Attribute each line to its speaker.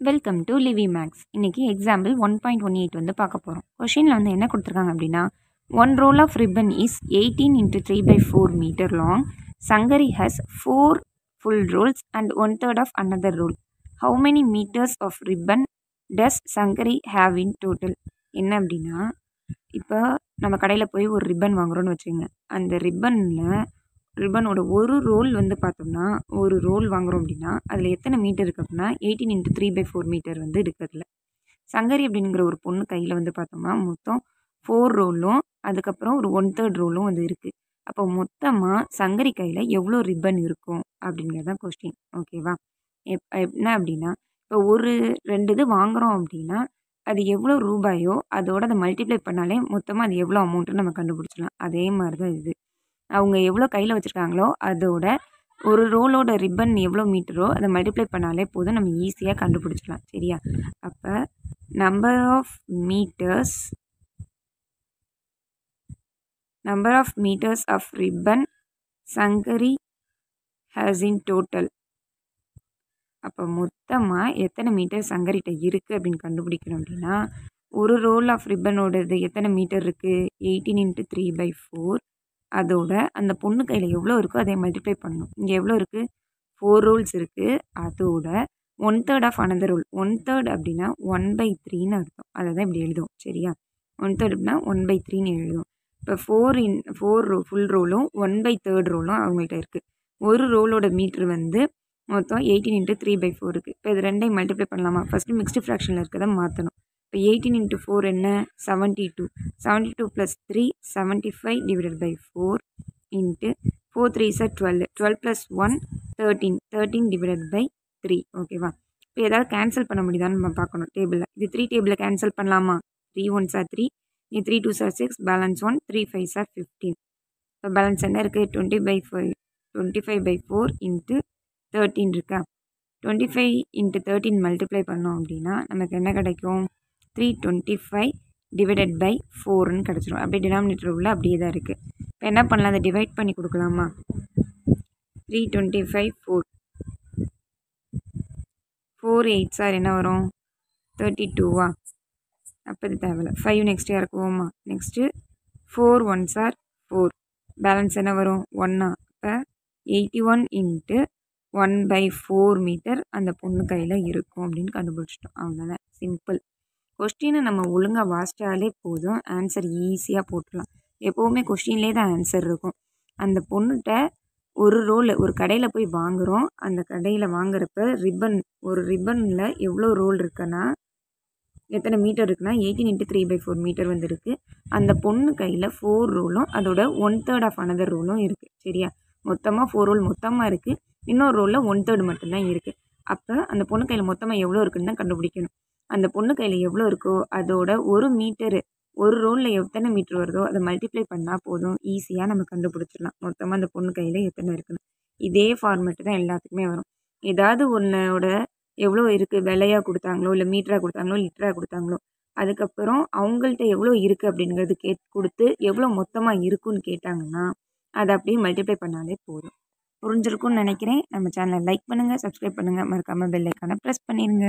Speaker 1: Welcome to Livi Maths. இன்றைக்கி example 1.18 வந்து பார்க்க போகிறோம். கொஷினில் வந்து என்ன கொடுத்துருக்காங்க அப்படின்னா, one roll of ribbon is 18 × 3/4 metre long. Shankari has 4 full rolls and 1/3 of another roll. How many meters of ribbon does Shankari have in total? என்ன அப்படின்னா, இப்போ நம்ம கடையில் போய் ஒரு ரிப்பன் வாங்குகிறோன்னு வச்சுங்க. அந்த ரிப்பனோட ஒரு ரோல் வந்து பார்த்தோம்னா, ஒரு ரோல் வாங்குகிறோம் அப்படின்னா அதில் எத்தனை மீட்டர் இருக்குது அப்படின்னா 18 × 3/4 மீட்டர் வந்து இருக்கிறதுல. சங்கரி அப்படிங்கிற ஒரு பொண்ணு கையில் வந்து பார்த்தோம்னா மொத்தம் 4 ரோலும் அதுக்கப்புறம் ஒரு 1/3 ரோலும் வந்து இருக்குது. அப்போ மொத்தமாக சங்கரி கையில் எவ்வளோ ரிப்பன் இருக்கும் அப்படிங்கிறது தான் கொஸ்டின். ஓகேவா? என்ன அப்படின்னா, இப்போ ஒரு 2 இது வாங்குகிறோம் அப்படின்னா அது எவ்வளோ ரூபாயோ அதோட அதை மல்டிப்ளை பண்ணாலே மொத்தமாக அது எவ்வளோ அமௌண்ட்டுன்னு நம்ம கண்டுபிடிச்சிடலாம். அதே மாதிரி தான் இது. அவங்க எவ்வளோ கையில் வச்சுருக்காங்களோ அதோட ஒரு ரோலோட ரிப்பன் எவ்வளோ மீட்டரோ அதை மல்டிப்ளை பண்ணாலே போதும், நம்ம ஈஸியாக கண்டுபிடிச்சிடலாம். சரியா? அப்போ number of metres of ribbon Shankari has in total. அப்போ மொத்தமாக எத்தனை மீட்டர் சங்கரிட்ட இருக்குது அப்படின்னு கண்டுபிடிக்கணும் அப்படின்னா, ஒரு ரோல் ஆஃப் ரிப்பனோடது எத்தனை மீட்டர் இருக்குது? 18 × 3/4. அதோட அந்த பொண்ணு கையில் எவ்வளோ இருக்கோ அதை மல்டிப்ளை பண்ணணும். இங்கே எவ்வளோ இருக்குது? 4 ரோல்ஸ் இருக்குது. அதோட 1/3 ஆஃப் another roll. 1/3 அப்படின்னா 1/3ன்னு அர்த்தம். அதை தான் இப்படி எழுதுவோம். சரியா? 1/3 அப்படின்னா 1/3ன்னு எழுதுவோம். இப்போ 4 ஃபுல் ரோலும் 1/3 ரோலும் அவங்கள்ட்ட இருக்குது. ஒரு ரோலோட மீட்ரு வந்து மொத்தம் 18 × 3/4 இருக்குது. இப்போ இது ரெண்டையும் மல்டிப்ளை பண்ணலாமா? ஃபஸ்ட்டு மிக்ஸ்டு ஃப்ராக்ஷனில் இருக்கதை மாற்றணும். இப்போ 18 × 4 என்ன? 72. 72 + 3 75 / 4 × 4 3s are 12. 12 + 1 13. 13 / 3. ஓகேவா? இப்போ ஏதாவது கேன்சல் பண்ண முடியுதான்னு நம்ம பார்க்கணும் டேபிளில். இது 3 டேபிளில் கேன்சல் பண்ணலாமா? 3 1s are 3. 3 2s are 6. Balance 1. 3 5s are 15. இப்போ பேலன்ஸ் என்ன இருக்குது? 25/4 × 13 இருக்கா? 25 × 13 மல்டிப்ளை பண்ணோம் அப்படின்னா நமக்கு என்ன கிடைக்கும்? 325 / 4ன்னு கிடச்சிரும். அப்படியே டினாமினேட்டர் உள்ள அப்படியே தான் இருக்குது. இப்போ என்ன பண்ணலாம்? அதை டிவைட் பண்ணி கொடுக்கலாமா? 325 4 8s are என்ன வரும்? 32வா? அப்போ இது தேவையில்ல. 5 நெக்ஸ்ட் இறக்குவோமா? Next 4 1s are 4. பேலன்ஸ் என்ன வரும்? 1ஆ? இப்போ 81 × 1/4 மீட்டர் அந்த பொண்ணு கையில் இருக்கும் அப்படின்னு கண்டுபிடிச்சிட்டோம். அவ்வளோதான், சிம்பிள். கொஸ்டினை நம்ம ஒழுங்காக வாசித்தாலே போதும், ஆன்சர் ஈஸியாக போட்டுடலாம். எப்போவுமே கொஸ்டின்லேயே தான் ஆன்சர் இருக்கும். அந்த பொண்ணுகிட்ட ஒரு கடையில் போய் வாங்குகிறோம். அந்த கடையில் வாங்குறப்ப ஒரு ரிப்பனில் எவ்வளோ ரோல் இருக்குன்னா எத்தனை மீட்டர் இருக்குன்னா 18 × 3/4 மீட்டர் வந்து இருக்குது. அந்த பொண்ணு கையில் 4 ரோலும் அதோட 1/3 ஆஃப் another ரோலும் இருக்குது. சரியா? மொத்தமாக 4 ரோல் மொத்தமாக இருக்குது. இன்னொரு ரோலில் 1/3 மட்டும்தான் இருக்குது. அப்போ அந்த பொண்ணு கையில் மொத்தமாக எவ்வளோ இருக்குன்னு தான் கண்டுபிடிக்கணும். அந்த பொண்ணு கையில் எவ்வளோ இருக்கோ அதோட ஒரு ரோலில் எத்தனை மீட்ரு வருதோ அதை மல்டிப்ளை பண்ணால் போதும், ஈஸியாக நம்ம கண்டுபிடிச்சிடலாம் மொத்தமாக அந்த பொண்ணு கையில் எத்தனை இருக்குன்னு. இதே ஃபார்மேட்டு தான் எல்லாத்துக்குமே வரும். ஏதாவது ஒன்றோட எவ்வளோ இருக்குது, விலையாக கொடுத்தாங்களோ இல்லை மீட்டராக கொடுத்தாங்களோ லிட்டராக கொடுத்தாங்களோ அதுக்கப்புறம் அவங்கள்ட்ட எவ்வளோ இருக்குது அப்படிங்கிறது கொடுத்து எவ்வளோ மொத்தமாக இருக்குன்னு கேட்டாங்கன்னா அதை அப்படியே மல்டிப்ளை பண்ணாலே போதும். புரிஞ்சிருக்கும்னு நினைக்கிறேன். நம்ம சேனலை லைக் பண்ணுங்கள், சப்ஸ்கிரைப் பண்ணுங்கள், மறக்காமல் பெல் ஐக்கானை ப்ரெஸ் பண்ணிடுங்க.